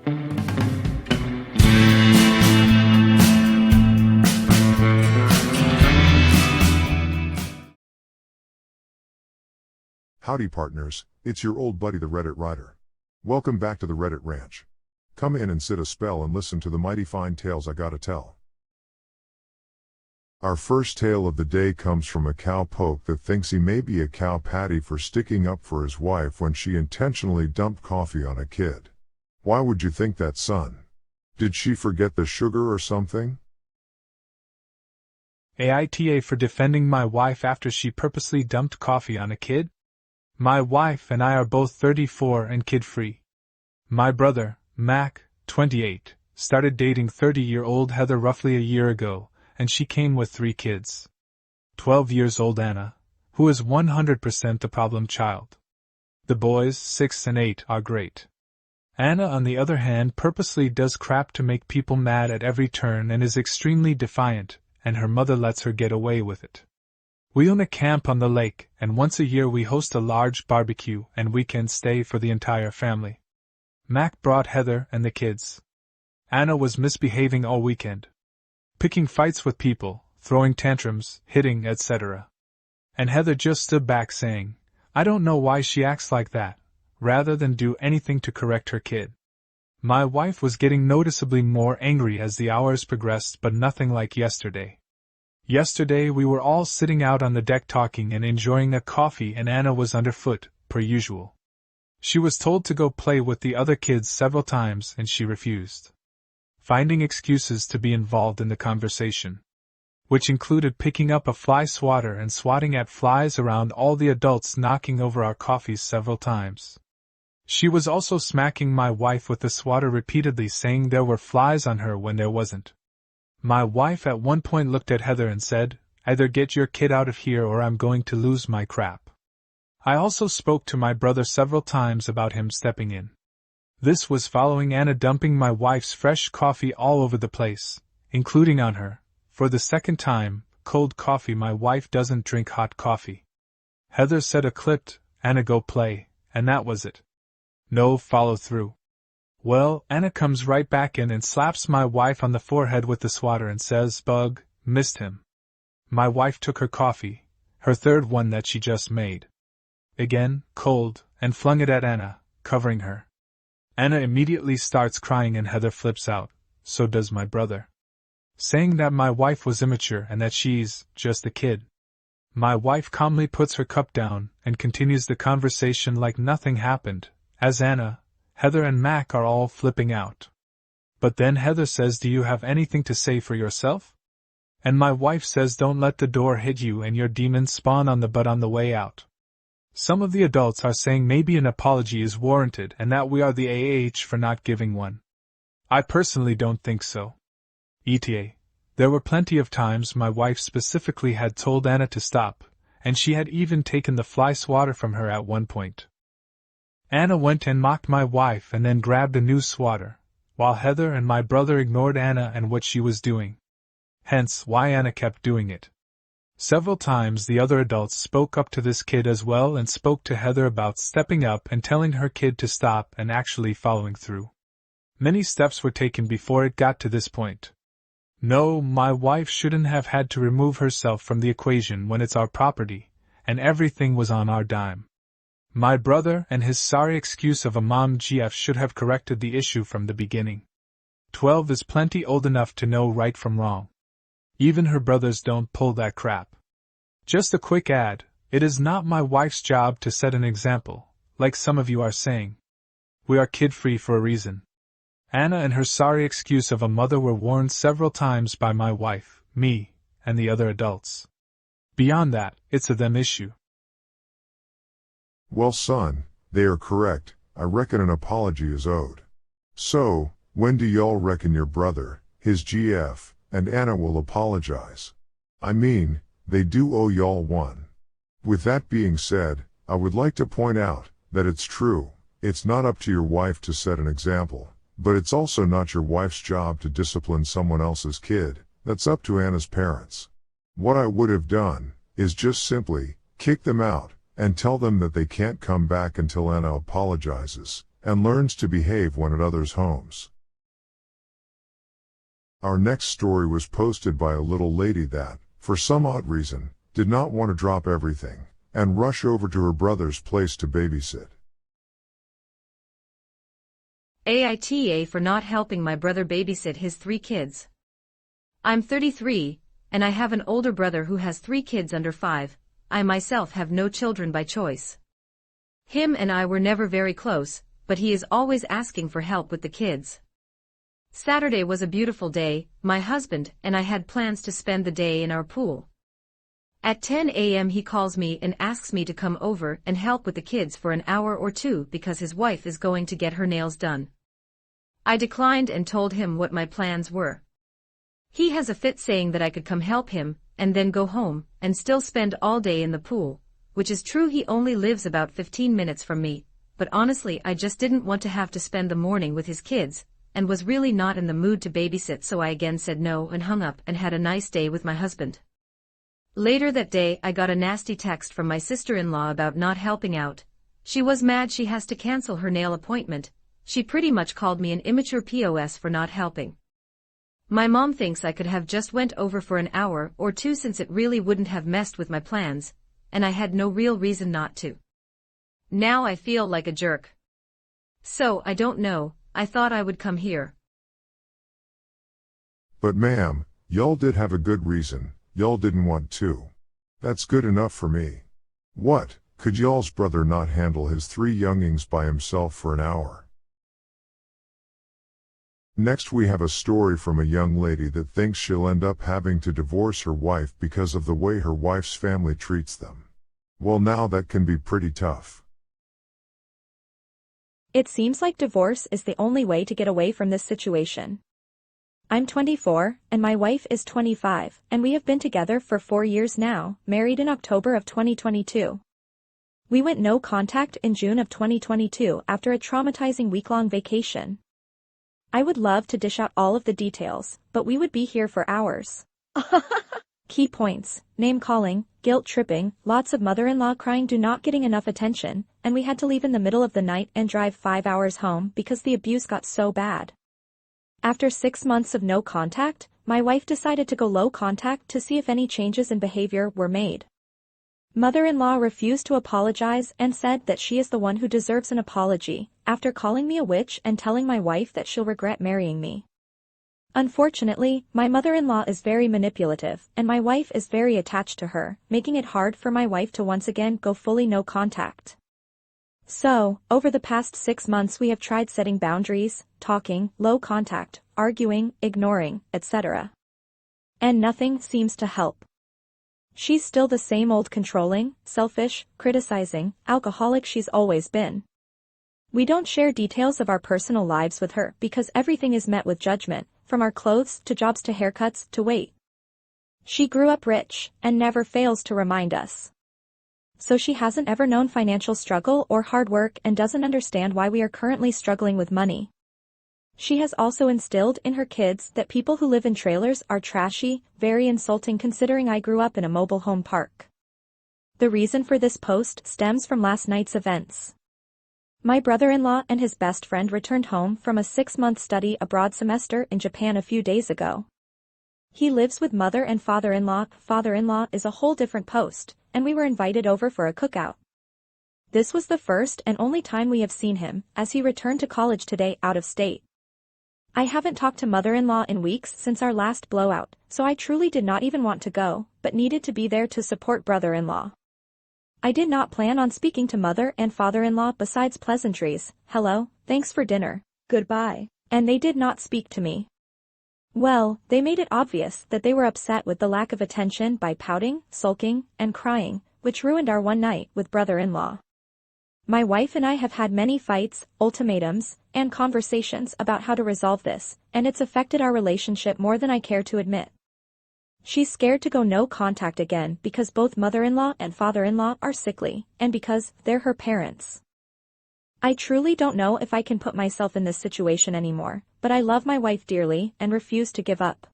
Howdy partners, it's your old buddy the Reddit writer. Welcome back to the Reddit Ranch. Come in and sit a spell and listen to the mighty fine tales I gotta tell. Our first tale of the day comes from a cowpoke that thinks he may be a cow patty for sticking up for his wife when she intentionally dumped coffee on a kid. Why would you think that, son? Did she forget the sugar or something? AITA for defending my wife after she purposely dumped coffee on a kid? My wife and I are both 34 and kid-free. My brother, Mac, 28, started dating 30-year-old Heather roughly a year ago, and she came with 3 kids. 12-years-old Anna, who is 100% the problem child. The boys, 6 and 8, are great. Anna, on the other hand, purposely does crap to make people mad at every turn and is extremely defiant, and her mother lets her get away with it. We own a camp on the lake, and once a year we host a large barbecue and weekend stay for the entire family. Mac brought Heather and the kids. Anna was misbehaving all weekend. Picking fights with people, throwing tantrums, hitting, etc. And Heather just stood back saying, "I don't know why she acts like that," rather than do anything to correct her kid. My wife was getting noticeably more angry as the hours progressed, but nothing like yesterday. Yesterday we were all sitting out on the deck talking and enjoying a coffee, and Anna was underfoot, per usual. She was told to go play with the other kids several times and she refused, finding excuses to be involved in the conversation, which included picking up a fly swatter and swatting at flies around all the adults, knocking over our coffees several times. She was also smacking my wife with the swatter repeatedly, saying there were flies on her when there wasn't. My wife at one point looked at Heather and said, "Either get your kid out of here or I'm going to lose my crap." I also spoke to my brother several times about him stepping in. This was following Anna dumping my wife's fresh coffee all over the place, including on her, for the second time, cold coffee. My wife doesn't drink hot coffee. Heather said a clipped, "Anna, go play," and that was it. No follow-through. Well, Anna comes right back in and slaps my wife on the forehead with the swatter and says, "Bug, missed him." My wife took her coffee, her third one that she just made, again, cold, and flung it at Anna, covering her. Anna immediately starts crying and Heather flips out, so does my brother, saying that my wife was immature and that she's just a kid. My wife calmly puts her cup down and continues the conversation like nothing happened, as Anna, Heather and Mac are all flipping out. But then Heather says, "Do you have anything to say for yourself?" And my wife says, "Don't let the door hit you and your demons spawn on the butt on the way out." Some of the adults are saying maybe an apology is warranted and that we are the AH for not giving one. I personally don't think so. ETA. There were plenty of times my wife specifically had told Anna to stop, and she had even taken the fly swatter from her at one point. Anna went and mocked my wife and then grabbed a new swatter, while Heather and my brother ignored Anna and what she was doing. Hence why Anna kept doing it. Several times the other adults spoke up to this kid as well and spoke to Heather about stepping up and telling her kid to stop and actually following through. Many steps were taken before it got to this point. No, my wife shouldn't have had to remove herself from the equation when it's our property, and everything was on our dime. My brother and his sorry excuse of a mom GF should have corrected the issue from the beginning. 12 is plenty old enough to know right from wrong. Even her brothers don't pull that crap. Just a quick ad, it is not my wife's job to set an example, like some of you are saying. We are kid-free for a reason. Anna and her sorry excuse of a mother were warned several times by my wife, me, and the other adults. Beyond that, it's a them issue. Well, son, they are correct. I reckon an apology is owed. So, when do y'all reckon your brother, his GF, and Anna will apologize? I mean, they do owe y'all one. With that being said, I would like to point out that it's true, it's not up to your wife to set an example, but it's also not your wife's job to discipline someone else's kid. That's up to Anna's parents. What I would have done is just simply kick them out and tell them that they can't come back until Anna apologizes, and learns to behave when at others' homes. Our next story was posted by a little lady that, for some odd reason, did not want to drop everything and rush over to her brother's place to babysit. AITA for not helping my brother babysit his 3 kids. I'm 33, and I have an older brother who has 3 kids under 5. I myself have no children by choice. Him and I were never very close, but he is always asking for help with the kids. Saturday was a beautiful day. My husband and I had plans to spend the day in our pool. At 10 a.m. he calls me and asks me to come over and help with the kids for an hour or two because his wife is going to get her nails done. I declined and told him what my plans were. He has a fit saying that I could come help him, and then go home, and still spend all day in the pool, which is true. He only lives about 15 minutes from me, but honestly I just didn't want to have to spend the morning with his kids, and was really not in the mood to babysit, so I again said no and hung up and had a nice day with my husband. Later that day I got a nasty text from my sister-in-law about not helping out. She was mad she has to cancel her nail appointment. She pretty much called me an immature POS for not helping. My mom thinks I could have just went over for an hour or two since it really wouldn't have messed with my plans, and I had no real reason not to. Now I feel like a jerk. So I don't know, I thought I would come here. But ma'am, y'all did have a good reason, y'all didn't want to. That's good enough for me. What, could y'all's brother not handle his 3 youngings by himself for an hour? Next we have a story from a young lady that thinks she'll end up having to divorce her wife because of the way her wife's family treats them. Well, now that can be pretty tough. It seems like divorce is the only way to get away from this situation. I'm 24, and my wife is 25, and we have been together for 4 years now, married in October of 2022. We went no contact in June of 2022 after a traumatizing week-long vacation. I would love to dish out all of the details, but we would be here for hours. Key points: name-calling, guilt-tripping, lots of mother-in-law crying, not getting enough attention, and we had to leave in the middle of the night and drive 5 hours home because the abuse got so bad. After 6 months of no contact, my wife decided to go low contact to see if any changes in behavior were made. Mother-in-law refused to apologize and said that she is the one who deserves an apology, after calling me a witch and telling my wife that she'll regret marrying me. Unfortunately, my mother-in-law is very manipulative, and my wife is very attached to her, making it hard for my wife to once again go fully no contact. So, over the past 6 months we have tried setting boundaries, talking, low contact, arguing, ignoring, etc. And nothing seems to help. She's still the same old controlling, selfish, criticizing, alcoholic she's always been. We don't share details of our personal lives with her because everything is met with judgment, from our clothes to jobs to haircuts to weight. She grew up rich, and never fails to remind us. So she hasn't ever known financial struggle or hard work and doesn't understand why we are currently struggling with money. She has also instilled in her kids that people who live in trailers are trashy, very insulting considering I grew up in a mobile home park. The reason for this post stems from last night's events. My brother-in-law and his best friend returned home from a 6-month study abroad semester in Japan a few days ago. He lives with mother and father-in-law. Father-in-law is a whole different post, and we were invited over for a cookout. This was the first and only time we have seen him, as he returned to college today out of state. I haven't talked to mother-in-law in weeks since our last blowout, so I truly did not even want to go, but needed to be there to support brother-in-law. I did not plan on speaking to mother and father-in-law besides pleasantries, hello, thanks for dinner, goodbye, and they did not speak to me. Well, they made it obvious that they were upset with the lack of attention by pouting, sulking, and crying, which ruined our one night with brother-in-law. My wife and I have had many fights, ultimatums, and conversations about how to resolve this, and it's affected our relationship more than I care to admit. She's scared to go no contact again because both mother-in-law and father-in-law are sickly, and because they're her parents. I truly don't know if I can put myself in this situation anymore, but I love my wife dearly and refuse to give up.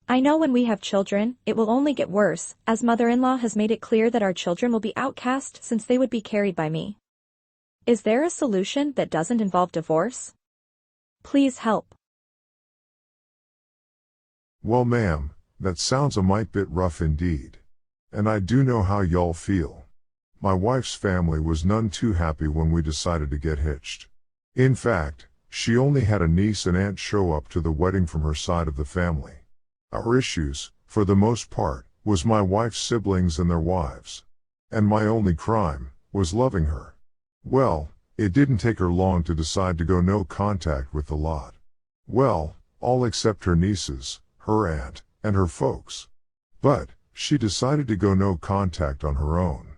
I know when we have children, it will only get worse, as mother-in-law has made it clear that our children will be outcast since they would be carried by me. Is there a solution that doesn't involve divorce? Please help. Well, ma'am, that sounds a mite bit rough indeed. And I do know how y'all feel. My wife's family was none too happy when we decided to get hitched. In fact, she only had a niece and aunt show up to the wedding from her side of the family. Our issues, for the most part, was my wife's siblings and their wives. And my only crime was loving her. Well, it didn't take her long to decide to go no contact with the lot. Well, all except her nieces, her aunt, and her folks. But she decided to go no contact on her own.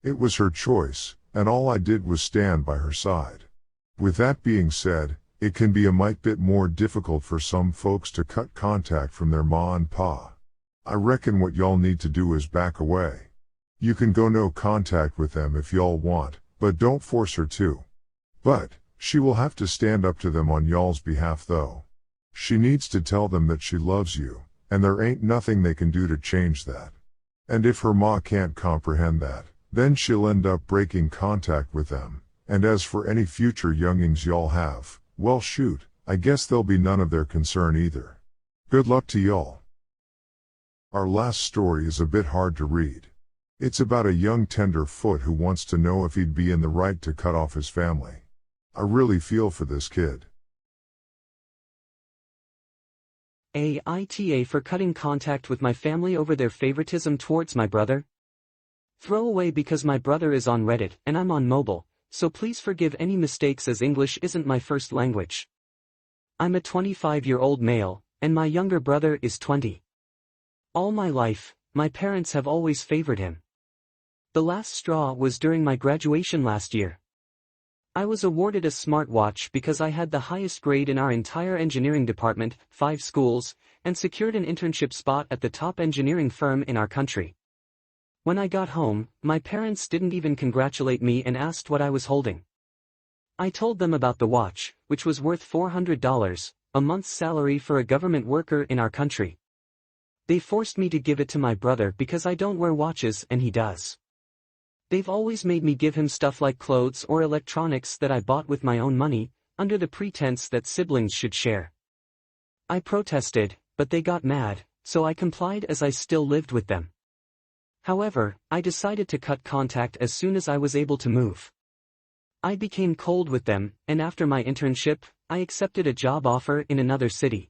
It was her choice, and all I did was stand by her side. With that being said, it can be a mite bit more difficult for some folks to cut contact from their ma and pa. I reckon what y'all need to do is back away. You can go no contact with them if y'all want, but don't force her to. But she will have to stand up to them on y'all's behalf though. She needs to tell them that she loves you, and there ain't nothing they can do to change that. And if her ma can't comprehend that, then she'll end up breaking contact with them. And as for any future youngings y'all have, well shoot, I guess they'll be none of their concern either. Good luck to y'all. Our last story is a bit hard to read. It's about a young tenderfoot who wants to know if he'd be in the right to cut off his family. I really feel for this kid. AITA for cutting contact with my family over their favoritism towards my brother. Throw away because my brother is on Reddit and I'm on mobile, so please forgive any mistakes as English isn't my first language. I'm a 25-year-old male, and my younger brother is 20. All my life, my parents have always favored him. The last straw was during my graduation last year. I was awarded a smartwatch because I had the highest grade in our entire engineering department, 5 schools, and secured an internship spot at the top engineering firm in our country. When I got home, my parents didn't even congratulate me and asked what I was holding. I told them about the watch, which was worth $400, a month's salary for a government worker in our country. They forced me to give it to my brother because I don't wear watches and he does. They've always made me give him stuff like clothes or electronics that I bought with my own money, under the pretense that siblings should share. I protested, but they got mad, so I complied as I still lived with them. However, I decided to cut contact as soon as I was able to move. I became cold with them, and after my internship, I accepted a job offer in another city.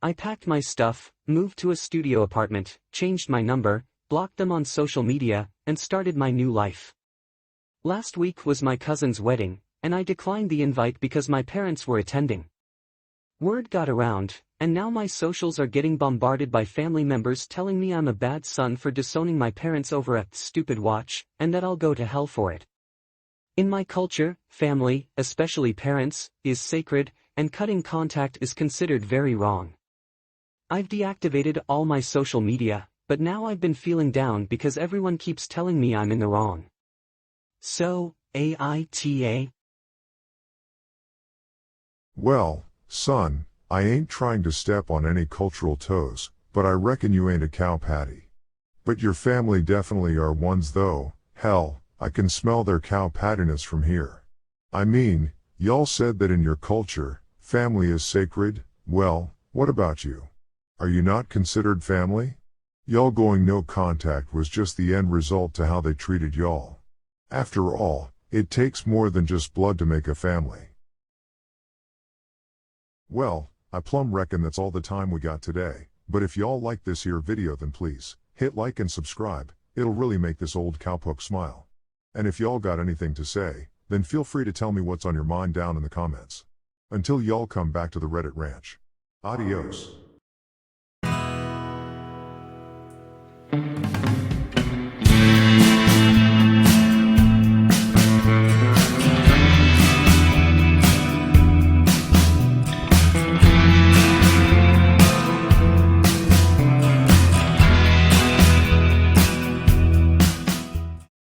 I packed my stuff, moved to a studio apartment, changed my number, blocked them on social media, and started my new life. Last week was my cousin's wedding, and I declined the invite because my parents were attending. Word got around, and now my socials are getting bombarded by family members telling me I'm a bad son for disowning my parents over a stupid watch, and that I'll go to hell for it. In my culture, family, especially parents, is sacred, and cutting contact is considered very wrong. I've deactivated all my social media, but now I've been feeling down because everyone keeps telling me I'm in the wrong. So, AITA? Well, son, I ain't trying to step on any cultural toes, but I reckon you ain't a cow patty. But your family definitely are ones though. Hell, I can smell their cow pattiness from here. I mean, y'all said that in your culture, family is sacred. Well, what about you? Are you not considered family? Y'all going no contact was just the end result to how they treated y'all. After all, it takes more than just blood to make a family. Well, I plumb reckon that's all the time we got today, but if y'all like this here video then please, hit like and subscribe, it'll really make this old cowpoke smile. And if y'all got anything to say, then feel free to tell me what's on your mind down in the comments. Until y'all come back to the Reddit Ranch. Adios.